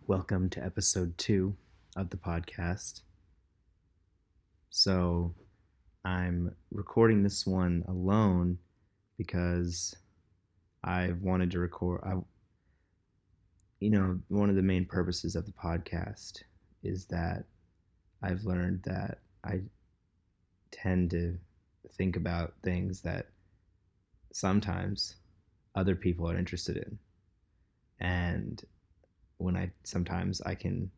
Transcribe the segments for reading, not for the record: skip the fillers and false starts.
Welcome to episode 2 of the podcast. So, I'm recording this one alone because I've wanted to record. One of the main purposes of the podcast is that I've learned that I tend to think about things that sometimes other people are interested in. And sometimes I can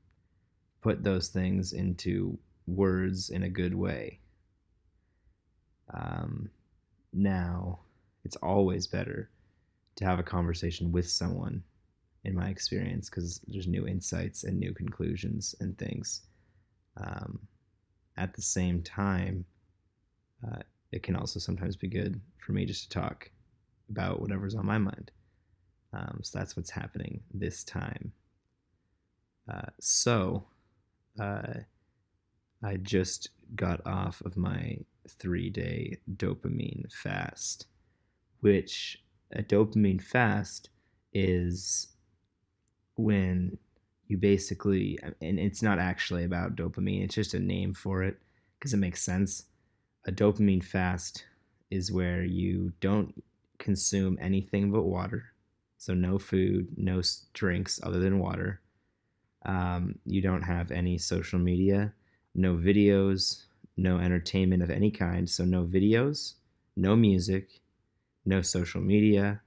put those things into words in a good way. Now, it's always better to have a conversation with someone, in my experience, because there's new insights and new conclusions and things. At the same time, it can also sometimes be good for me just to talk about whatever's on my mind. So that's what's happening this time. I just got off of my 3-day dopamine fast, which a dopamine fast is when you basically, and it's not actually about dopamine, it's just a name for it because it makes sense. A dopamine fast is where you don't consume anything but water. So no food, no drinks other than water. You don't have any social media, no videos, no entertainment of any kind. So no videos, no music, no social media,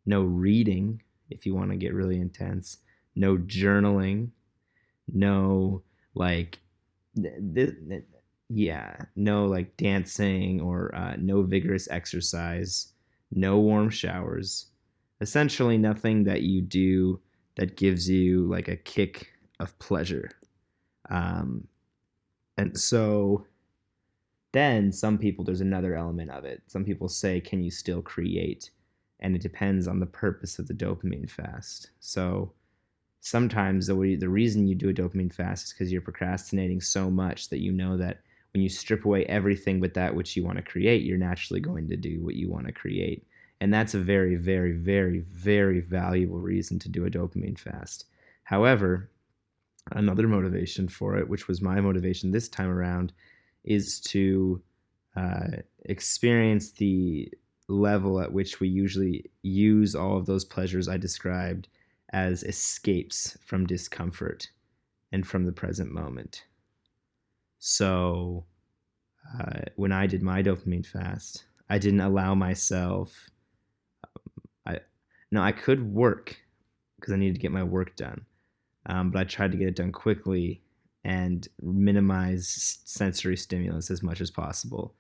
no reading if you want to get really intense, no journaling, no no dancing or no vigorous exercise, no warm showers. Essentially nothing that you do that gives you like a kick of pleasure. And so then there's another element of it. Some people say, can you still create? And it depends on the purpose of the dopamine fast. So sometimes the reason you do a dopamine fast is because you're procrastinating so much that you know that when you strip away everything but that which you want to create, you're naturally going to do what you want to create. And that's a very, very, very, very valuable reason to do a dopamine fast. However, another motivation for it, which was my motivation this time around, is to experience the level at which we usually use all of those pleasures I described as escapes from discomfort and from the present moment. So when I did my dopamine fast, I didn't allow myself. I could work because I needed to get my work done, but I tried to get it done quickly and minimize sensory stimulus as much as possible.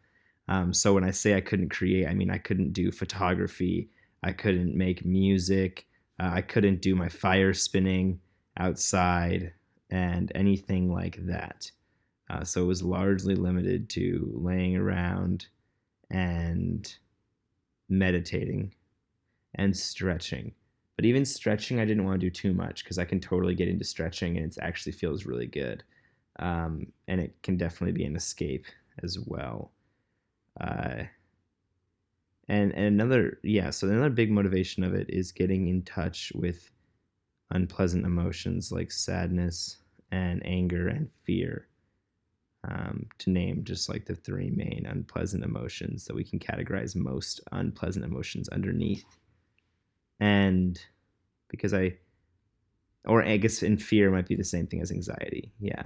So when I say I couldn't create, I mean I couldn't do photography, I couldn't make music, I couldn't do my fire spinning outside and anything like that. So it was largely limited to laying around and meditating and stretching. But even stretching, I didn't want to do too much because I can totally get into stretching and it actually feels really good. And it can definitely be an escape as well. So another big motivation of it is getting in touch with unpleasant emotions like sadness and anger and fear. To name just like the 3 main unpleasant emotions that we can categorize most unpleasant emotions underneath. And because I guess in fear might be the same thing as anxiety. Yeah.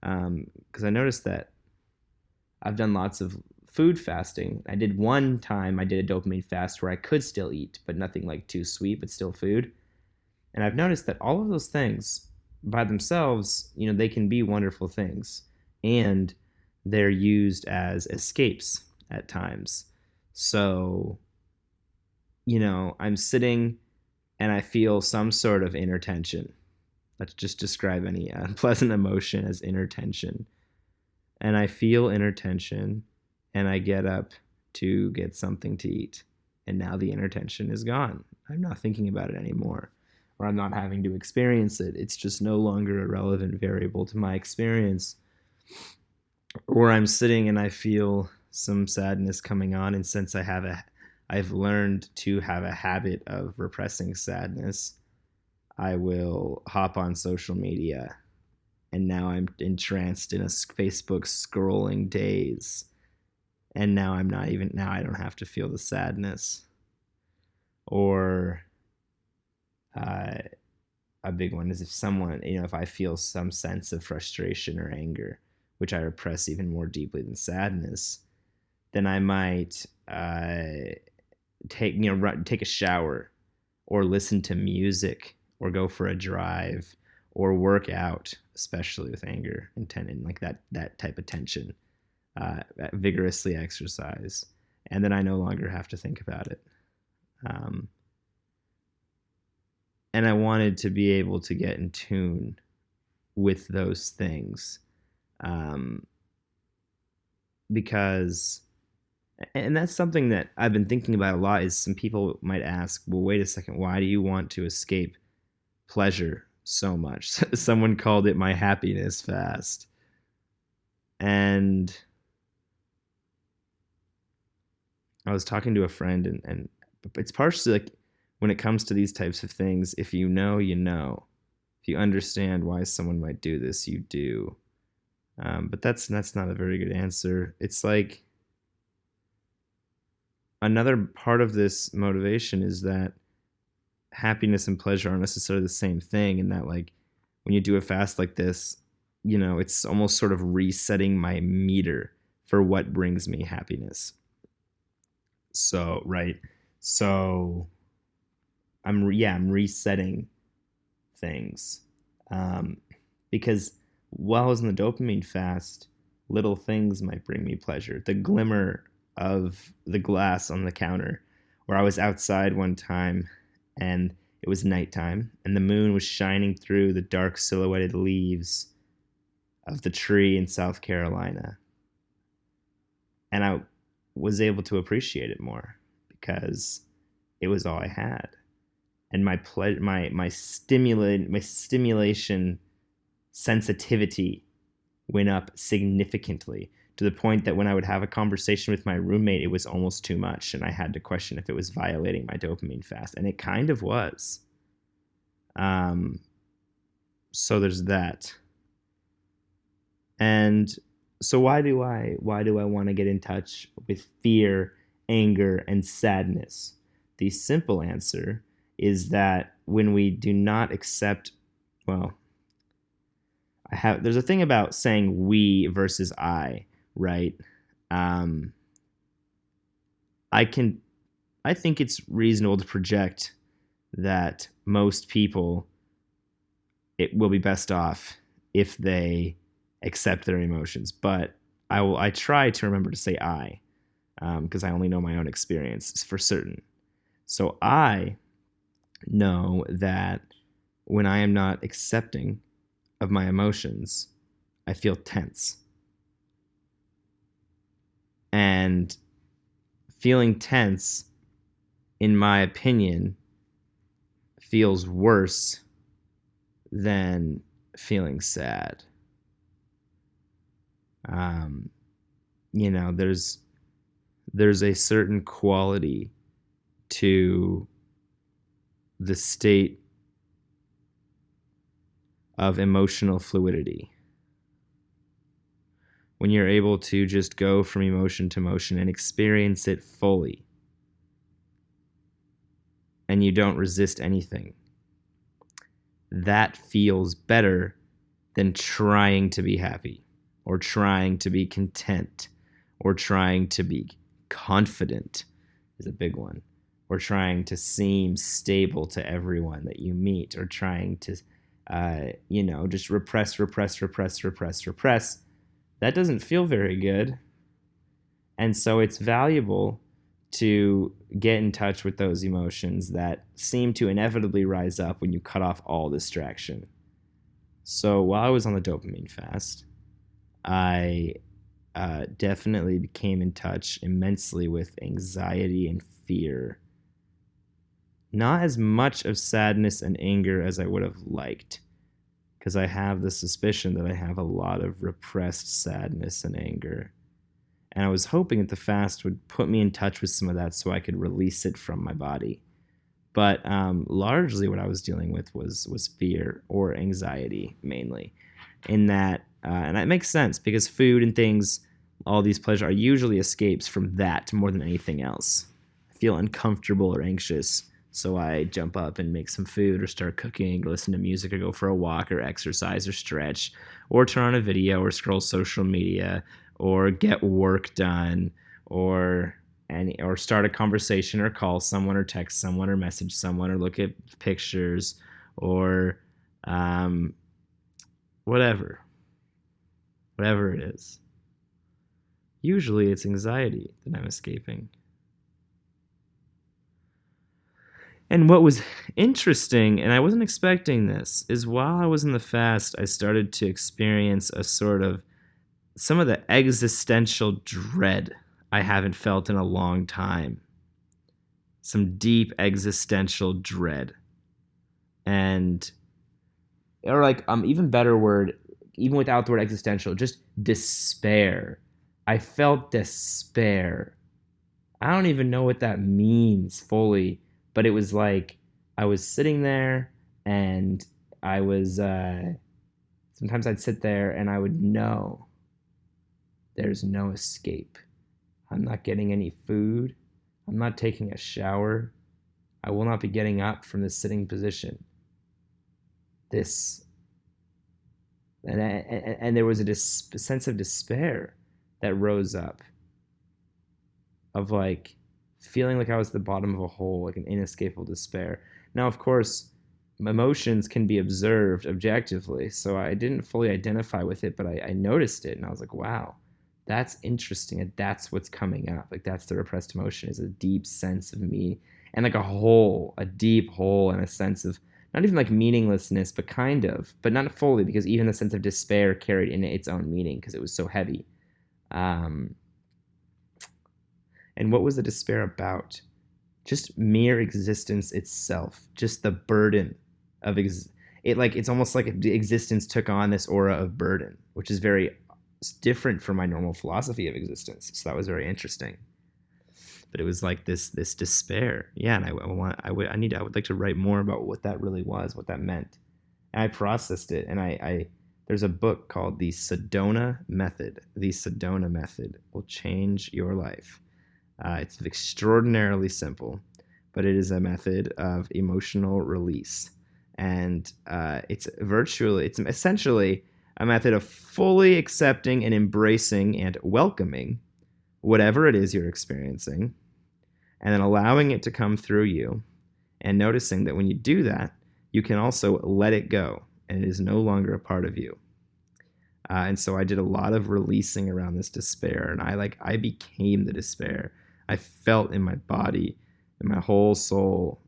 Because I noticed that I've done lots of food fasting. I did one time, I did a dopamine fast where I could still eat, but nothing like too sweet, but still food. And I've noticed that all of those things by themselves, they can be wonderful things. And they're used as escapes at times. So, I'm sitting and I feel some sort of inner tension. Let's just describe any unpleasant emotion as inner tension. And I feel inner tension and I get up to get something to eat. And now the inner tension is gone. I'm not thinking about it anymore. Or I'm not having to experience it. It's just no longer a relevant variable to my experience. Or I'm sitting and I feel some sadness coming on, and since I've learned to have a habit of repressing sadness, I will hop on social media, and now I'm entranced in a Facebook scrolling daze, and now I don't have to feel the sadness. Or uh, a big one is if someone, if I feel some sense of frustration or anger, which I repress even more deeply than sadness, then I might take a shower, or listen to music, or go for a drive, or work out, especially with anger and like that type of tension. Vigorously exercise, and then I no longer have to think about it. Um, and I wanted to be able to get in tune with those things, um, because, and that's something that I've been thinking about a lot. Is some people might ask, well, wait a second, why do you want to escape pleasure so much? Someone called it my happiness fast, and I was talking to a friend, and it's partially like, when it comes to these types of things, if you know, you know. If you understand why someone might do this, you do. But that's not a very good answer. It's like, another part of this motivation is that happiness and pleasure aren't necessarily the same thing, and that, like, when you do a fast like this, it's almost sort of resetting my meter for what brings me happiness. So, right. So I'm resetting things, um, because while I was in the dopamine fast, little things might bring me pleasure. The glimmer of the glass on the counter, where I was outside one time, and it was nighttime, and the moon was shining through the dark silhouetted leaves of the tree in South Carolina, and I was able to appreciate it more because it was all I had. And my stimulation sensitivity went up significantly, to the point that when I would have a conversation with my roommate, it was almost too much, and I had to question if it was violating my dopamine fast, and it kind of was. So there's that. And so why do I want to get in touch with fear, anger, and sadness? The simple answer is that when we do not accept, well, there's a thing about saying we versus I, right? Um, I think it's reasonable to project that most people, it will be best off if they accept their emotions, but I try to remember to say I, because I only know my own experience for certain. So I know that when I am not accepting of my emotions, I feel tense. And feeling tense, in my opinion, feels worse than feeling sad. There's a certain quality to the state of emotional fluidity when you're able to just go from emotion to emotion and experience it fully, and you don't resist anything. That feels better than trying to be happy, or trying to be content, or trying to be confident is a big one, or trying to seem stable to everyone that you meet, or trying to just repress. That doesn't feel very good. And so it's valuable to get in touch with those emotions that seem to inevitably rise up when you cut off all distraction. So while I was on the dopamine fast, I definitely became in touch immensely with anxiety and fear. Not as much of sadness and anger as I would have liked, because I have the suspicion that I have a lot of repressed sadness and anger. And I was hoping that the fast would put me in touch with some of that so I could release it from my body. But largely what I was dealing with was fear or anxiety mainly. In that, and that makes sense because food and things, all these pleasures are usually escapes from that more than anything else. I feel uncomfortable or anxious, so I jump up and make some food or start cooking or listen to music or go for a walk or exercise or stretch or turn on a video or scroll social media or get work done or or start a conversation or call someone or text someone or message someone or look at pictures or um, whatever it is. Usually it's anxiety that I'm escaping. And what was interesting, and I wasn't expecting this, is while I was in the fast, I started to experience a sort of some of the existential dread I haven't felt in a long time. Some deep existential dread. And, or like, even better word, even without the word existential, just despair. I felt despair. I don't even know what that means fully, but it was like I was sitting there and I was, sometimes I'd sit there and I would know there's no escape. I'm not getting any food. I'm not taking a shower. I will not be getting up from this sitting position. This, and there was a sense of despair that rose up, of like feeling like I was at the bottom of a hole, like an inescapable despair. Now, of course, emotions can be observed objectively, so I didn't fully identify with it, but I noticed it, and I was like, wow, that's interesting, and that's what's coming up. Like, that's the repressed emotion, is a deep sense of me, and like a hole, a deep hole, and a sense of not even like meaninglessness, but kind of, but not fully, because even the sense of despair carried in its own meaning because it was so heavy. Um, and what was the despair about? Just mere existence itself, just the burden of it. Like, it's almost like existence took on this aura of burden, which is very different from my normal philosophy of existence. So that was very interesting. But it was like this despair. Yeah, and I would like to write more about what that really was, what that meant. And I processed it, and I there's a book called The Sedona Method. The Sedona Method will change your life. It's extraordinarily simple, but it is a method of emotional release. And it's essentially a method of fully accepting and embracing and welcoming whatever it is you're experiencing, and then allowing it to come through you, and noticing that when you do that, you can also let it go, and it is no longer a part of you. And so I did a lot of releasing around this despair, and I became the despair. I felt in my body, in my whole soul,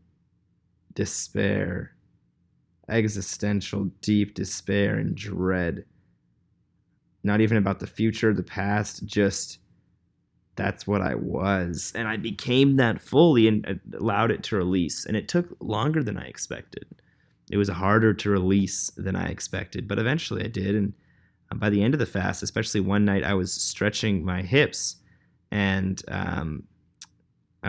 despair, existential, deep despair and dread. Not even about the future, the past, just that's what I was. And I became that fully and allowed it to release. And it took longer than I expected. It was harder to release than I expected, but eventually I did. And by the end of the fast, especially one night, I was stretching my hips, and I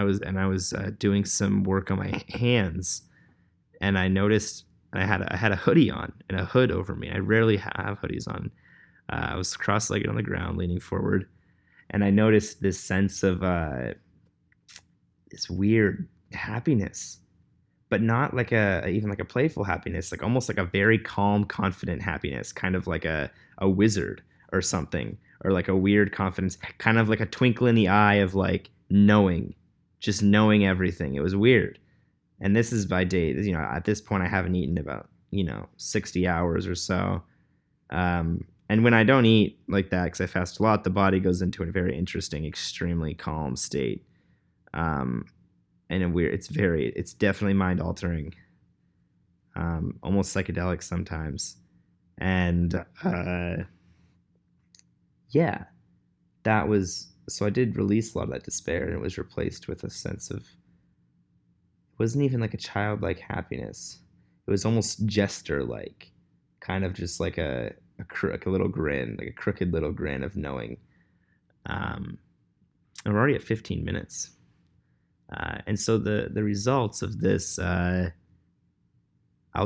was doing some work on my hands, and I noticed I had a hoodie on and a hood over me. I rarely have hoodies on. I was cross-legged on the ground, leaning forward, and I noticed this sense of this weird happiness, but not like even like a playful happiness, like almost like a very calm, confident happiness, kind of like a wizard or something, or like a weird confidence, kind of like a twinkle in the eye of like knowing, just knowing everything. It was weird. And this is by days, at this point I haven't eaten about, 60 hours or so. And when I don't eat like that, because I fast a lot, the body goes into a very interesting, extremely calm state. And it's definitely mind altering, almost psychedelic sometimes. And yeah, so I did release a lot of that despair, and it was replaced with a sense of, it wasn't even like a childlike happiness. It was almost jester-like, kind of just like a little grin, like a crooked little grin of knowing. And we're already at 15 minutes. And so the results of this, I'll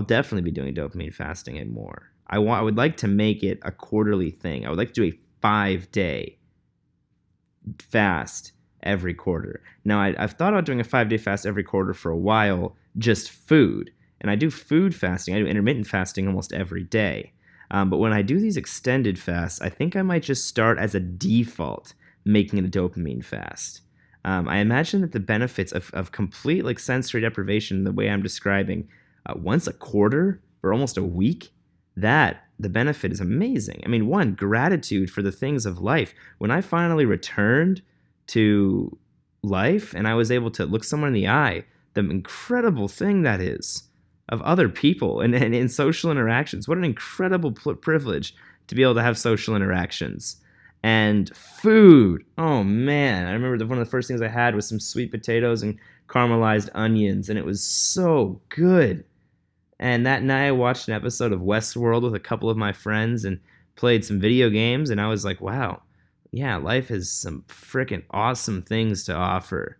definitely be doing dopamine fasting and more. I would like to make it a quarterly thing. I would like to do a 5-day fast every quarter. Now, I've thought about doing a 5-day fast every quarter for a while, just food. And I do food fasting. I do intermittent fasting almost every day. But when I do these extended fasts, I think I might just start as a default making it a dopamine fast. I imagine that the benefits of complete like sensory deprivation, the way I'm describing, once a quarter for almost a week, that the benefit is amazing. I mean, one, gratitude for the things of life. When I finally returned to life and I was able to look someone in the eye, the incredible thing that is of other people and in social interactions. What an incredible privilege to be able to have social interactions. And food. Oh man, I remember one of the first things I had was some sweet potatoes and caramelized onions, and it was so good. And that night I watched an episode of Westworld with a couple of my friends and played some video games, and I was like, wow, yeah, life has some freaking awesome things to offer.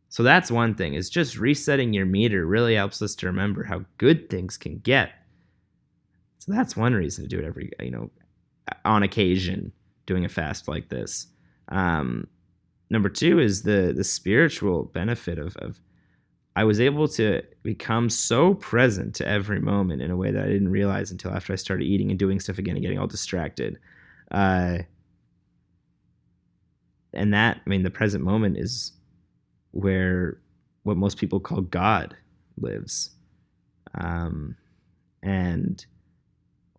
So that's one thing, is just resetting your meter really helps us to remember how good things can get. So that's one reason to do it every, on occasion, doing a fast like this. Number two is the spiritual benefit of I was able to become so present to every moment in a way that I didn't realize until after I started eating and doing stuff again and getting all distracted. And that, the present moment is where what most people call God lives.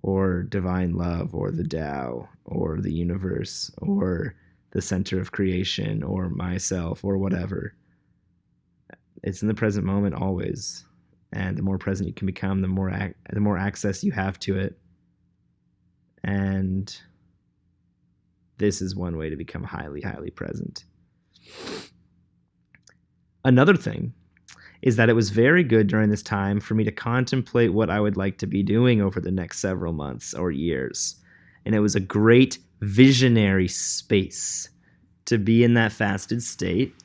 Or divine love, or the Tao, or the universe, or the center of creation, or myself, or whatever. It's in the present moment always, and the more present you can become, the more access you have to it. And this is one way to become highly, highly present. Another thing is that it was very good during this time for me to contemplate what I would like to be doing over the next several months or years. And it was a great visionary space to be in that fasted state.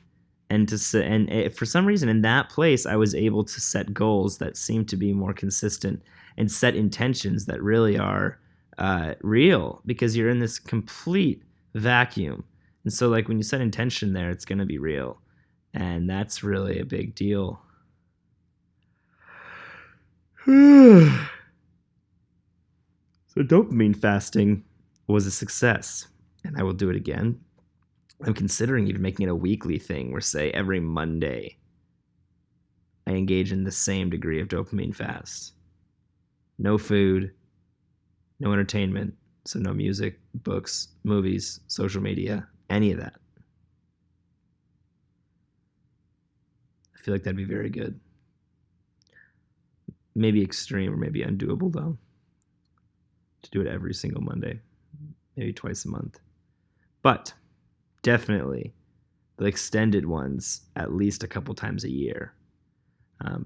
And for some reason in that place, I was able to set goals that seem to be more consistent and set intentions that really are real, because you're in this complete vacuum. And so like when you set intention there, it's going to be real. And that's really a big deal. So dopamine fasting was a success, and I will do it again. I'm considering even making it a weekly thing where, say, every Monday I engage in the same degree of dopamine fast. No food, no entertainment, so no music, books, movies, social media, any of that. I feel like that'd be very good. Maybe extreme or maybe undoable, though, to do it every single Monday, maybe twice a month. But definitely the extended ones at least a couple times a year.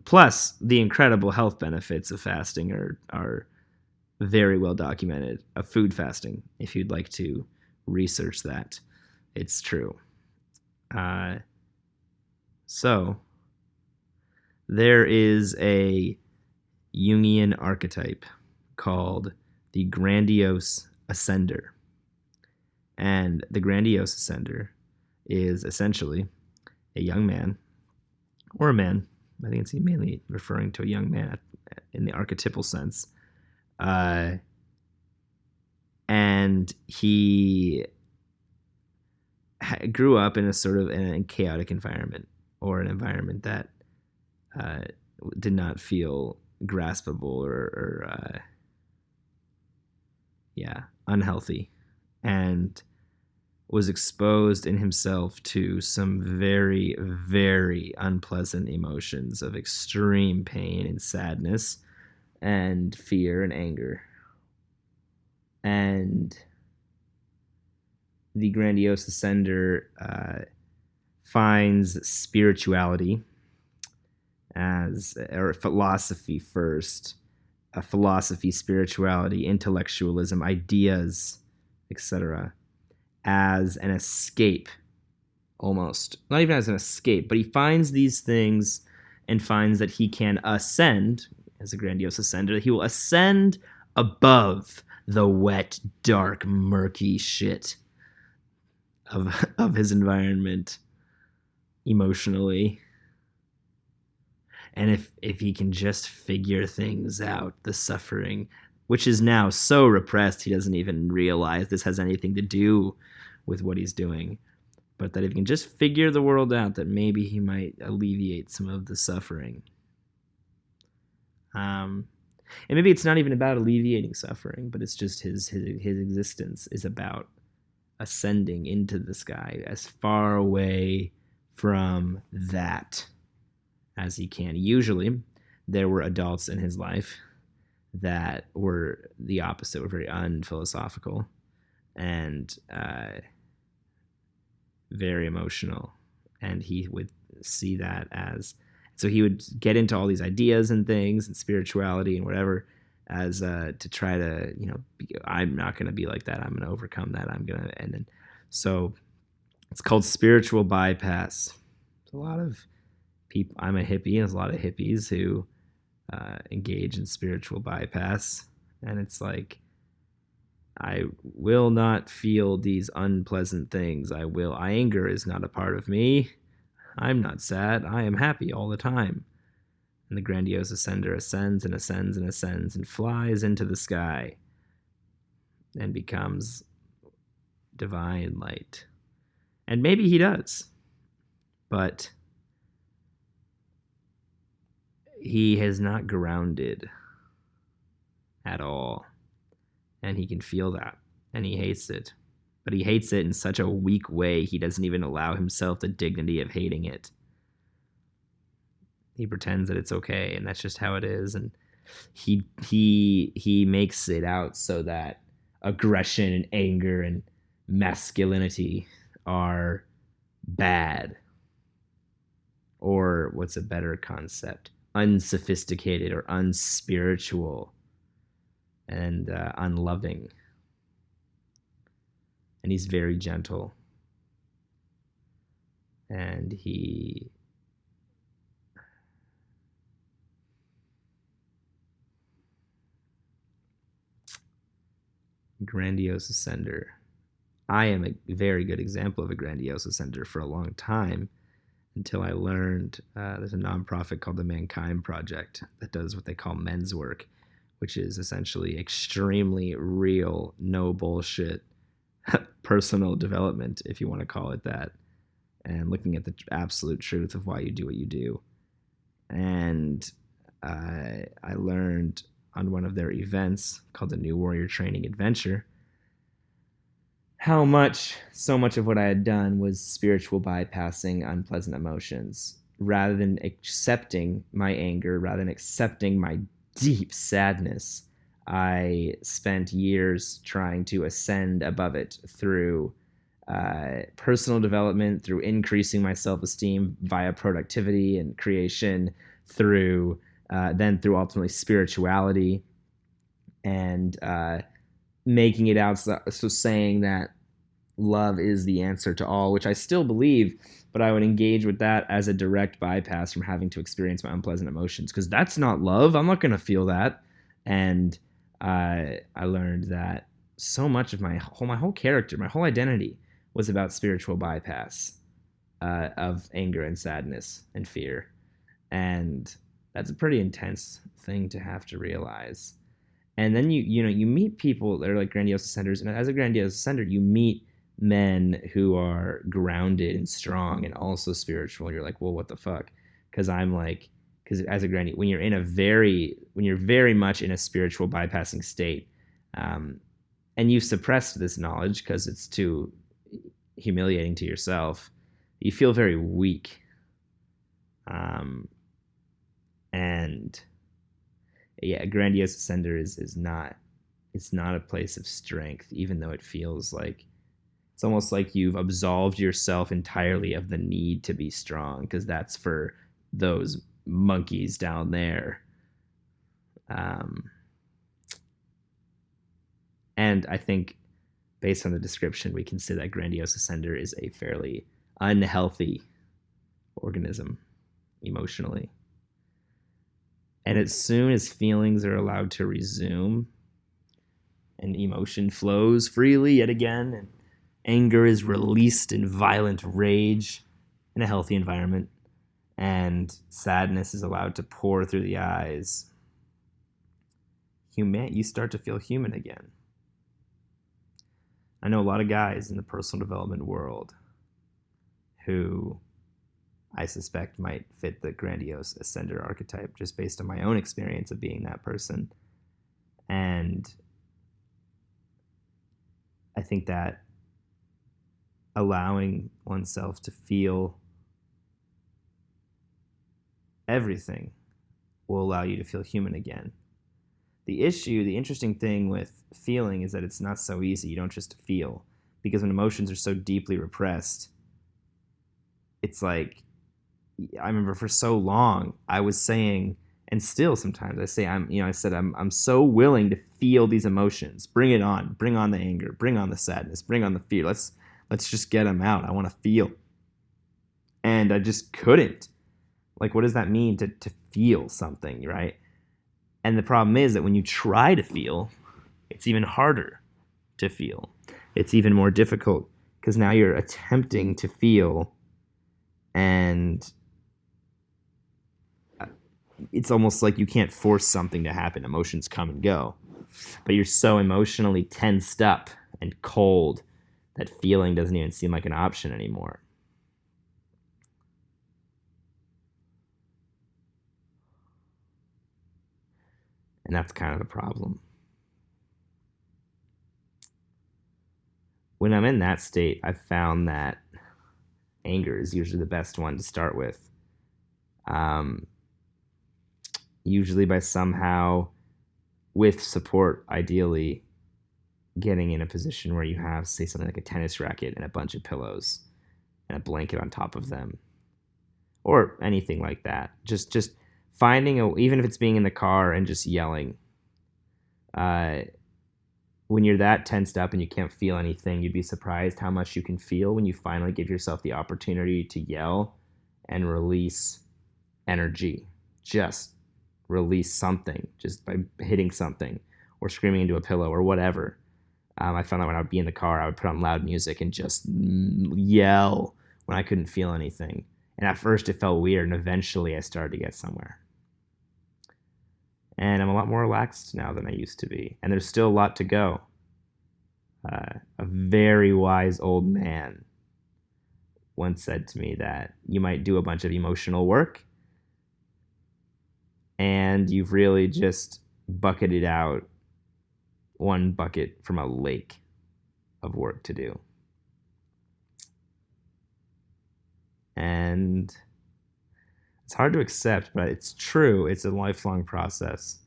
Plus, the incredible health benefits of fasting are very well documented, of food fasting, if you'd like to research that. It's true. So, there is a Jungian archetype called the Grandiose Ascender. And the Grandiose Ascender is essentially a young man, or a man, I think it's mainly referring to a young man in the archetypal sense. And he grew up in a sort of in a chaotic environment, or an environment that did not feel graspable or unhealthy, and was exposed in himself to some very, very unpleasant emotions of extreme pain and sadness and fear and anger. And the Grandiose Ascender finds spirituality or philosophy first, a philosophy, spirituality, intellectualism, ideas, etc., as an escape almost. Not even as an escape, but he finds these things and finds that he can ascend, as a grandiose ascender, that he will ascend above the wet, dark, murky shit of his environment emotionally. And if he can just figure things out, the suffering, which is now so repressed he doesn't even realize this has anything to do with what he's doing, but that if he can just figure the world out, that maybe he might alleviate some of the suffering. And maybe it's not even about alleviating suffering, but it's just his existence is about ascending into the sky as far away from that as he can. Usually, there were adults in his life that were the opposite, were very unphilosophical and very emotional. And he would see that as, so he would get into all these ideas and things and spirituality and whatever as to try to, I'm not going to be like that. I'm going to overcome that. And then, so it's called spiritual bypass. There's a lot of people, I'm a hippie, and there's a lot of hippies who engage in spiritual bypass. And it's like, I will not feel these unpleasant things. Anger is not a part of me. I'm not sad. I am happy all the time. And the grandiose ascender ascends and ascends and ascends and flies into the sky and becomes divine light. And maybe he does, but he has not grounded at all. And he can feel that. And he hates it. But he hates it in such a weak way, he doesn't even allow himself the dignity of hating it. He pretends that it's okay, and that's just how it is. And he makes it out so that aggression and anger and masculinity are bad. Or what's a better concept? Unsophisticated or unspiritual and unloving. And he's very gentle. And he grandiose ascender. I am a very good example of a grandiose ascender for a long time, until I learned there's a nonprofit called the Mankind Project that does what they call men's work, which is essentially extremely real, no bullshit personal development, if you want to call it that, and looking at the absolute truth of why you do what you do. And I learned on one of their events called the New Warrior Training Adventure how so much of what I had done was spiritual bypassing unpleasant emotions. Rather than accepting my anger, rather than accepting my deep sadness, I spent years trying to ascend above it through personal development, through increasing my self-esteem via productivity and creation, through ultimately spirituality, and making it out, so saying that love is the answer to all, which I still believe, but I would engage with that as a direct bypass from having to experience my unpleasant emotions, because that's not love. I'm not going to feel that. And I learned that so much of my whole character, my whole identity was about spiritual bypass of anger and sadness and fear. And that's a pretty intense thing to have to realize. And then you meet people that are like grandiose ascenders, and as a grandiose ascender, you meet men who are grounded and strong and also spiritual. You're like, well, what the fuck? Because as a grandiose, when you're very much in a spiritual bypassing state, and you've suppressed this knowledge because it's too humiliating to yourself, you feel very weak. And yeah, a grandiose ascender is not, it's not a place of strength, even though it feels like it's almost like you've absolved yourself entirely of the need to be strong, because that's for those monkeys down there. And I think based on the description, we can say that grandiose ascender is a fairly unhealthy organism emotionally. And as soon as feelings are allowed to resume and emotion flows freely yet again, and anger is released in violent rage in a healthy environment, and sadness is allowed to pour through the eyes, you start to feel human again. I know a lot of guys in the personal development world who I suspect might fit the grandiose ascender archetype just based on my own experience of being that person. And I think that allowing oneself to feel everything will allow you to feel human again. The interesting thing with feeling is that it's not so easy. You don't just feel. Because when emotions are so deeply repressed, it's like, I remember for so long I was saying, and still sometimes I say, I'm so willing to feel these emotions. Bring it on. Bring on the anger. Bring on the sadness. Bring on the fear. Let's just get them out. I want to feel. And I just couldn't. Like, what does that mean to feel something, right? And the problem is that when you try to feel, it's even harder to feel. It's even more difficult because now you're attempting to feel, and it's almost like you can't force something to happen. Emotions come and go. But you're so emotionally tensed up and cold that feeling doesn't even seem like an option anymore. And that's kind of the problem. When I'm in that state, I've found that anger is usually the best one to start with. Usually by somehow, with support, ideally, getting in a position where you have, say, something like a tennis racket and a bunch of pillows and a blanket on top of them, or anything like that. Just finding even if it's being in the car and just yelling. When you're that tensed up and you can't feel anything, you'd be surprised how much you can feel when you finally give yourself the opportunity to yell and release energy. Just release something just by hitting something or screaming into a pillow or whatever. I found that when I would be in the car, I would put on loud music and just yell when I couldn't feel anything. And at first it felt weird, and eventually I started to get somewhere. And I'm a lot more relaxed now than I used to be. And there's still a lot to go. A very wise old man once said to me that you might do a bunch of emotional work and you've really just bucketed out one bucket from a lake of work to do. And it's hard to accept, but it's true. It's a lifelong process.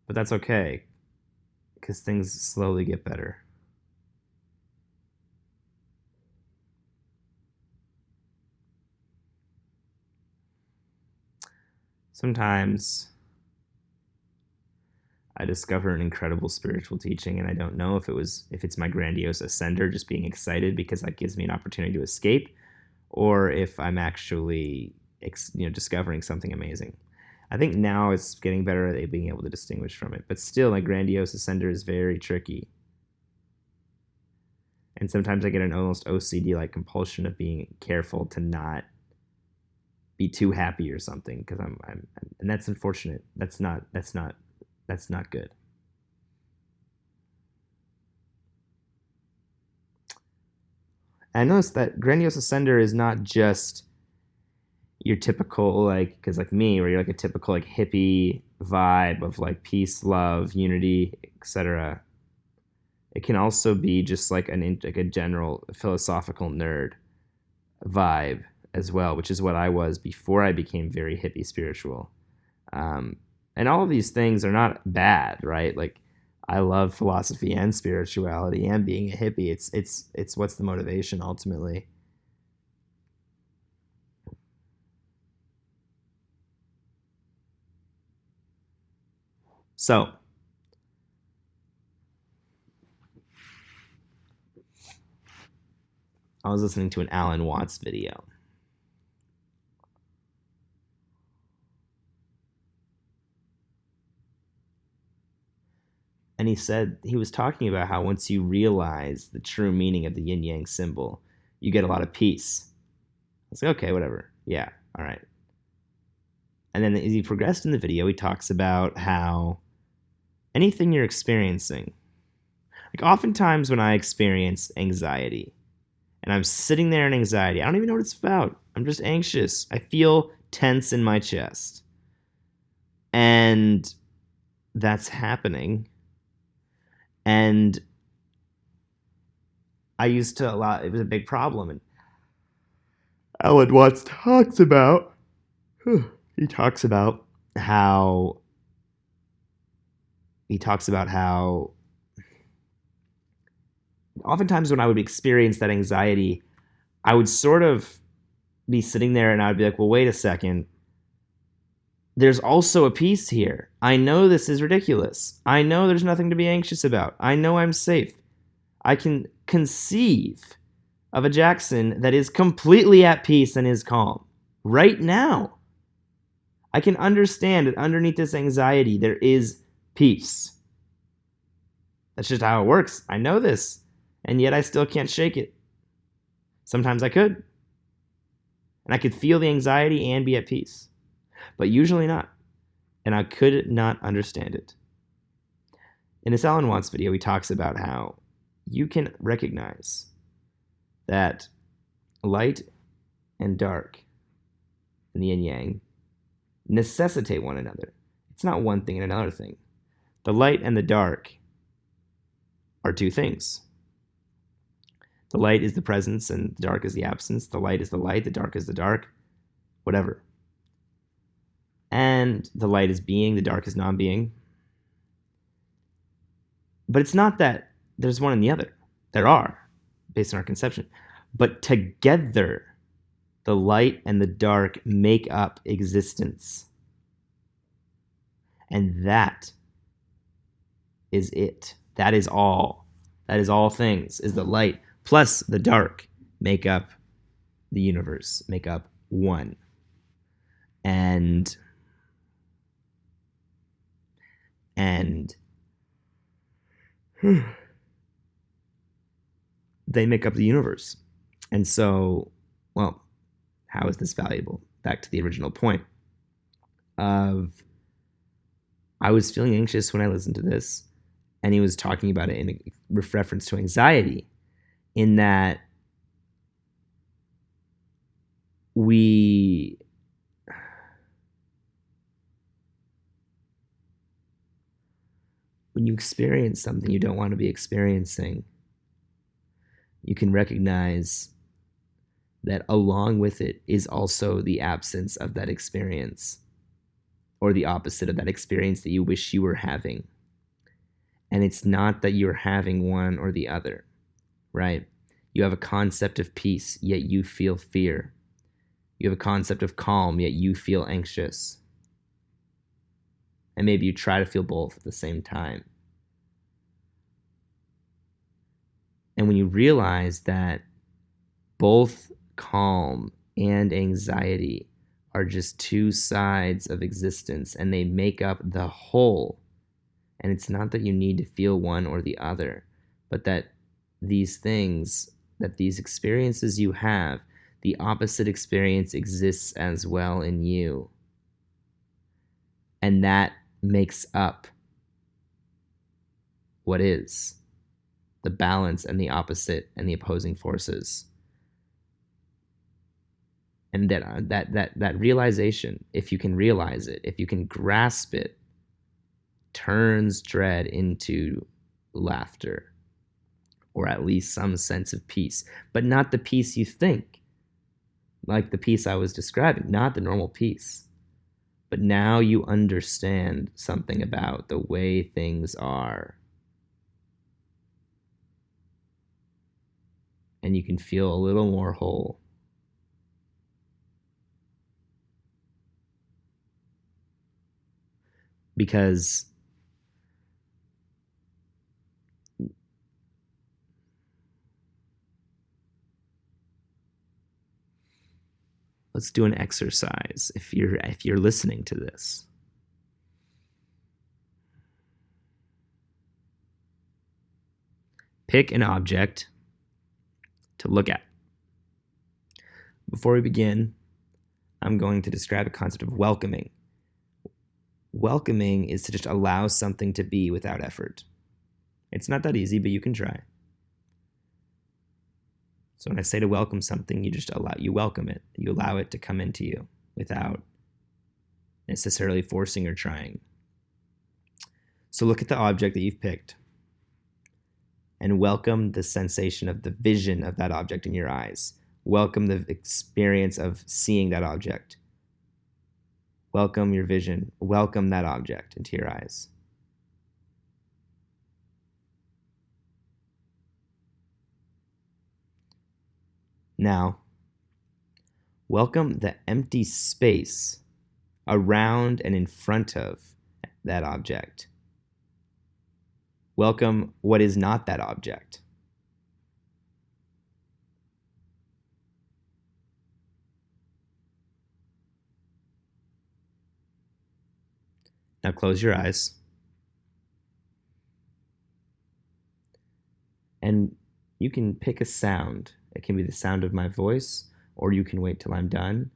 But that's okay, because things slowly get better. Sometimes I discover an incredible spiritual teaching, and I don't know if it's my grandiose ascender just being excited because that gives me an opportunity to escape, or if I'm actually discovering something amazing. I think now it's getting better at being able to distinguish from it, but still, my grandiose ascender is very tricky. And sometimes I get an almost OCD-like compulsion of being careful to not be too happy or something, because I'm and that's unfortunate. That's not good. And I noticed that grandiose ascender is not just your typical, like, because like me, where you're like a typical like hippie vibe of like peace, love, unity, etc. It can also be just like a general philosophical nerd vibe as well, which is what I was before I became very hippie spiritual. And all of these things are not bad, right? Like, I love philosophy and spirituality and being a hippie. It's what's the motivation ultimately. So, I was listening to an Alan Watts video. And he was talking about how once you realize the true meaning of the yin yang symbol, you get a lot of peace. I was like, okay, whatever. Yeah, all right. And then as he progressed in the video, he talks about how anything you're experiencing, like oftentimes when I experience anxiety, and I'm sitting there in anxiety, I don't even know what it's about. I'm just anxious. I feel tense in my chest. And that's happening. And I used to allow, it was a big problem. And Alan Watts talks about, how oftentimes when I would experience that anxiety, I would sort of be sitting there and I would be like, well, wait a second. There's also a peace here. I know this is ridiculous. I know there's nothing to be anxious about. I know I'm safe. I can conceive of a Jackson that is completely at peace and is calm right now. I can understand that underneath this anxiety, there is peace. That's just how it works. I know this, and yet I still can't shake it. Sometimes I could. And I could feel the anxiety and be at peace, but usually not. And I could not understand it. In this Alan Watts video, he talks about how you can recognize that light and dark and the yin yang necessitate one another. It's not one thing and another thing. The light and the dark are two things. The light is the presence and the dark is the absence. The light is the light, the dark is the dark, whatever. And the light is being, the dark is non-being. But it's not that there's one and the other. There are, based on our conception. But together, the light and the dark make up existence. And that is it. That is all. That is all things, is the light plus the dark make up the universe, make up one. And they make up the universe. And so, well, how is this valuable? Back to the original point of I was feeling anxious when I listened to this, and he was talking about it in reference to anxiety, in that when you experience something you don't want to be experiencing, you can recognize that along with it is also the absence of that experience, or the opposite of that experience that you wish you were having. And it's not that you're having one or the other, right? You have a concept of peace, yet you feel fear. You have a concept of calm, yet you feel anxious. And maybe you try to feel both at the same time. And when you realize that both calm and anxiety are just two sides of existence and they make up the whole, and it's not that you need to feel one or the other, but that these things, that these experiences you have, the opposite experience exists as well in you. And that makes up what is the balance and the opposite and the opposing forces. And that realization, if you can realize it, if you can grasp it, turns dread into laughter, or at least some sense of peace, but not the peace you think, like the peace I was describing, not the normal peace. But now you understand something about the way things are. And you can feel a little more whole. Because let's do an exercise if you're listening to this. Pick an object to look at. Before we begin, I'm going to describe a concept of welcoming. Welcoming is to just allow something to be without effort. It's not that easy, but you can try. So when I say to welcome something, you welcome it. You allow it to come into you without necessarily forcing or trying. So look at the object that you've picked and welcome the sensation of the vision of that object in your eyes. Welcome the experience of seeing that object. Welcome your vision. Welcome that object into your eyes. Now, welcome the empty space around and in front of that object. Welcome what is not that object. Now close your eyes. And you can pick a sound. It can be the sound of my voice, or you can wait till I'm done.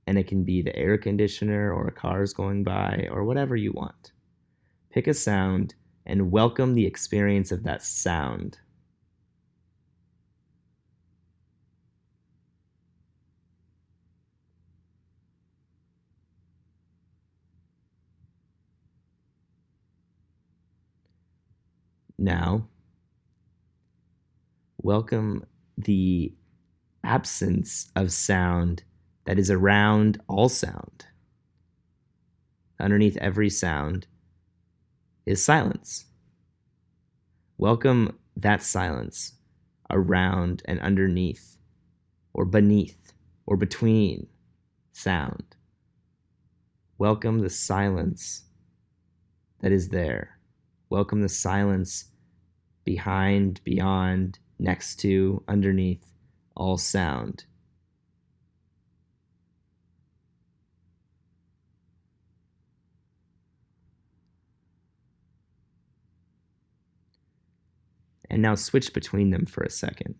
And it can be the air conditioner or a car's going by or whatever you want. Pick a sound and welcome the experience of that sound. Now, welcome the absence of sound that is around all sound. Underneath every sound is silence. Welcome that silence around and underneath, or beneath, or between sound. Welcome the silence that is there. Welcome the silence behind, beyond, next to, underneath all sound. And now switch between them for a second.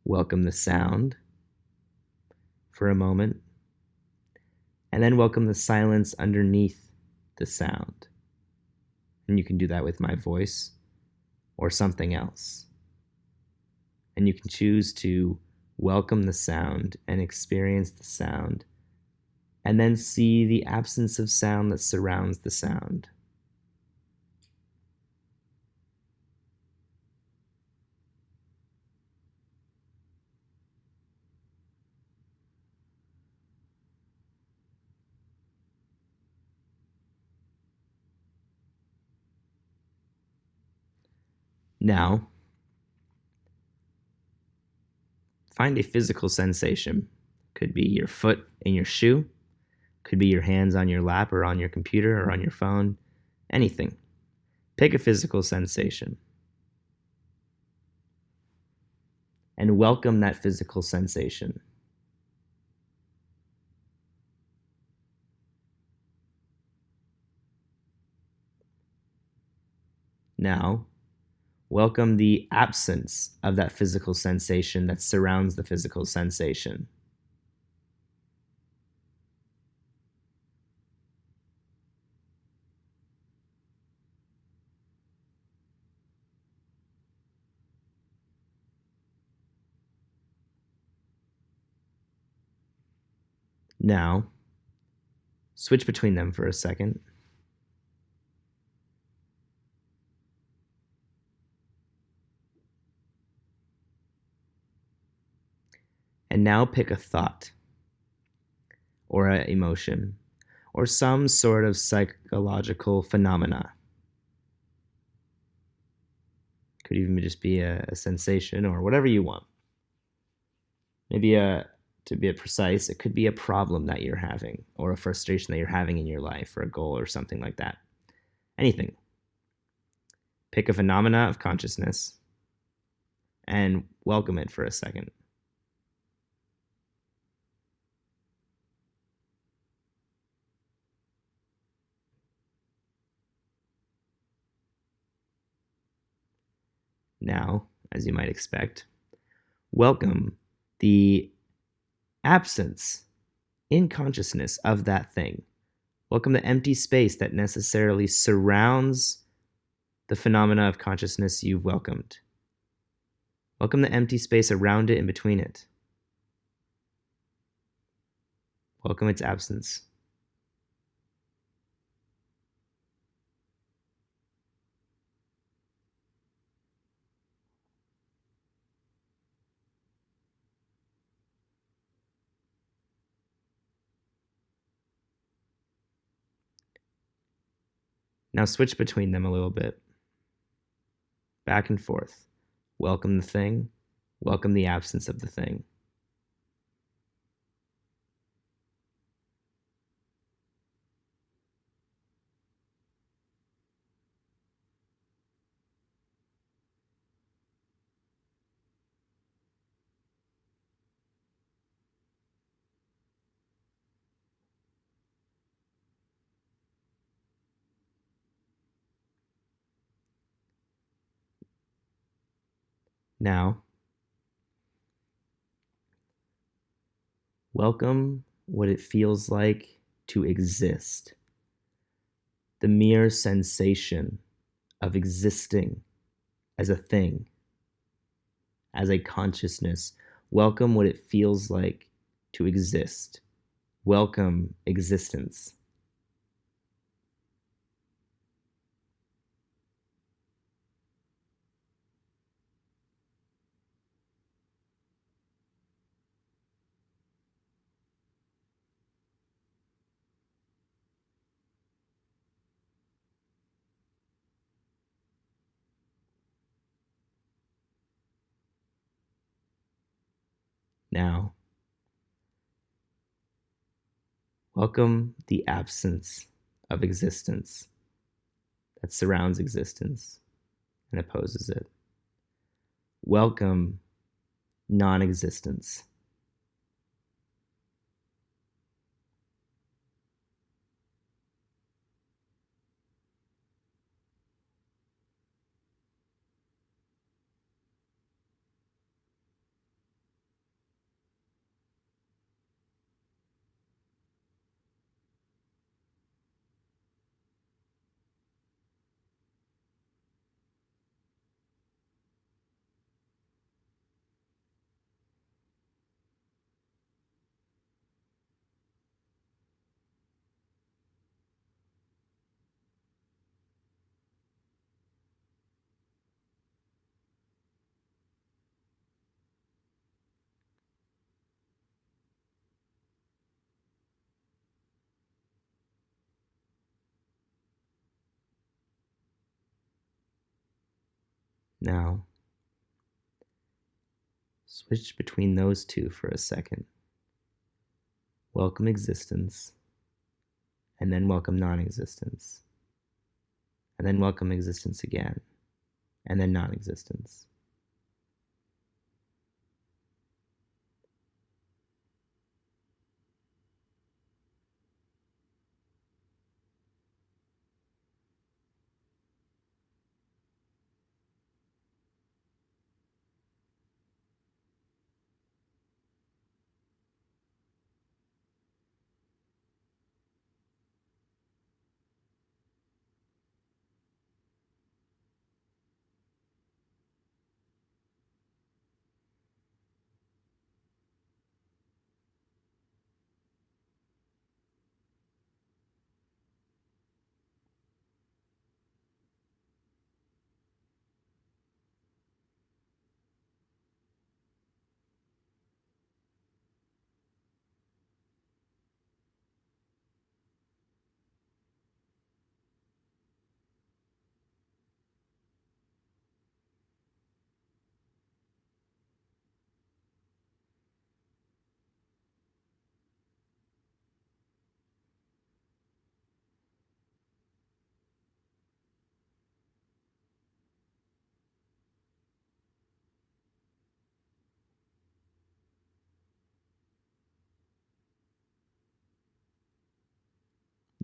Welcome the sound for a moment, and then welcome the silence underneath the sound. And you can do that with my voice or something else. And you can choose to welcome the sound and experience the sound, and then see the absence of sound that surrounds the sound. Now, find a physical sensation. Could be your foot in your shoe, could be your hands on your lap or on your computer or on your phone, anything. Pick a physical sensation and welcome that physical sensation. Now, welcome the absence of that physical sensation that surrounds the physical sensation. Now, switch between them for a second. And now pick a thought or an emotion or some sort of psychological phenomena. Could even just be a sensation or whatever you want. Maybe to be precise, it could be a problem that you're having or a frustration that you're having in your life or a goal or something like that. Anything. Pick a phenomena of consciousness and welcome it for a second. Now, as you might expect, welcome the absence in consciousness of that thing. Welcome the empty space that necessarily surrounds the phenomena of consciousness you've welcomed. Welcome the empty space around it and between it. Welcome its absence. Now switch between them a little bit. Back and forth. Welcome the thing. Welcome the absence of the thing. Now, welcome what it feels like to exist. The mere sensation of existing as a thing, as a consciousness. Welcome what it feels like to exist. Welcome existence. Now, welcome the absence of existence that surrounds existence and opposes it. Welcome non existence. Now, switch between those two for a second. Welcome existence, and then welcome non existence, and then welcome existence again, and then non existence.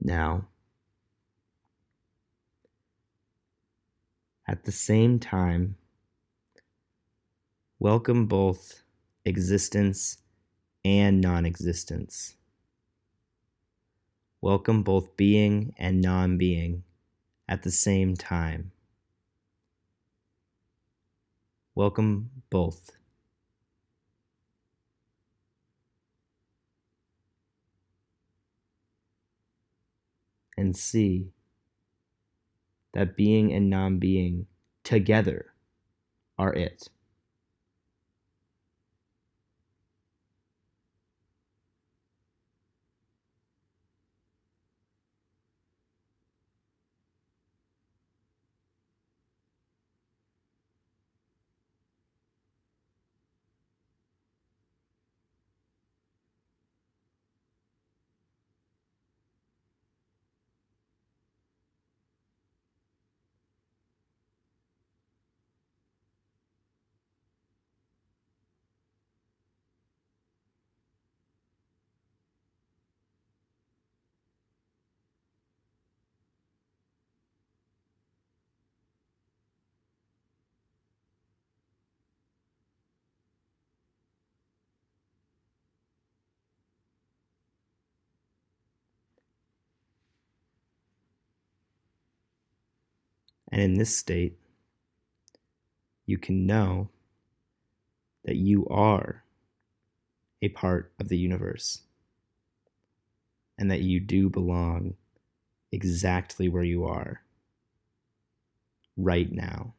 Now, at the same time Welcome both existence and non existence. Welcome both being and non being at the same time. Welcome both. And see that being and non being together are it. And in this state, you can know that you are a part of the universe and that you do belong exactly where you are right now.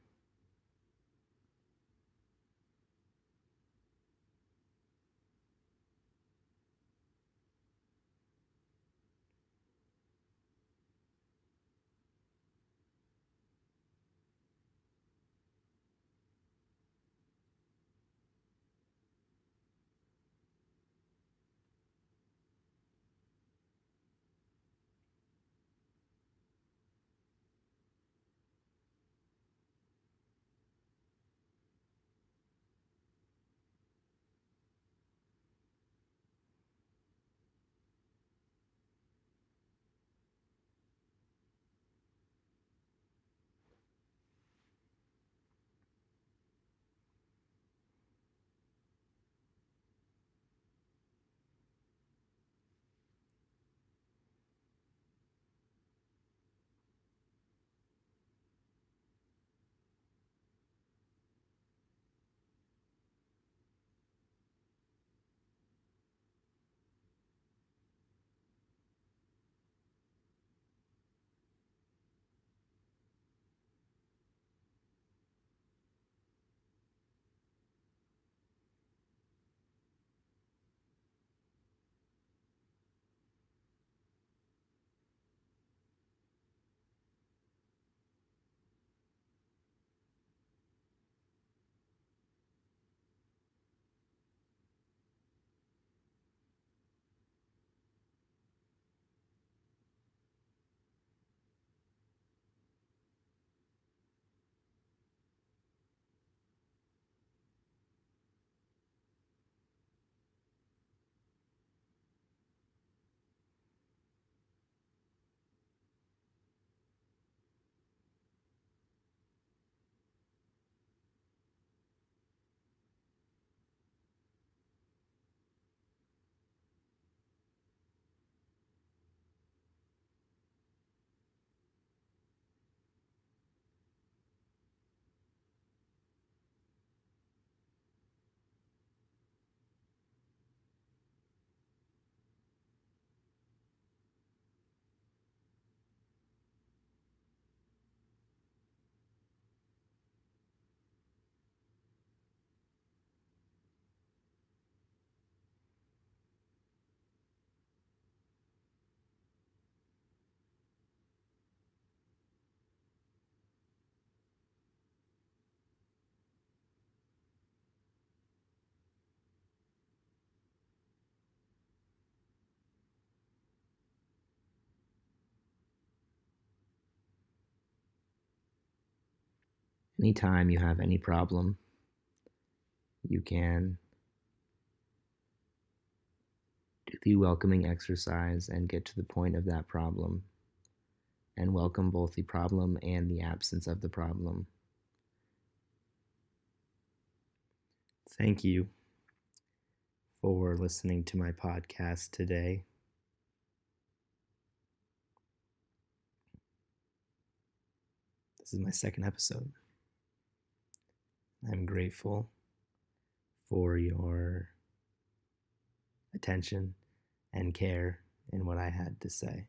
Anytime you have any problem, you can do the welcoming exercise and get to the point of that problem and welcome both the problem and the absence of the problem. Thank you for listening to my podcast today. This is my second episode. I'm grateful for your attention and care in what I had to say.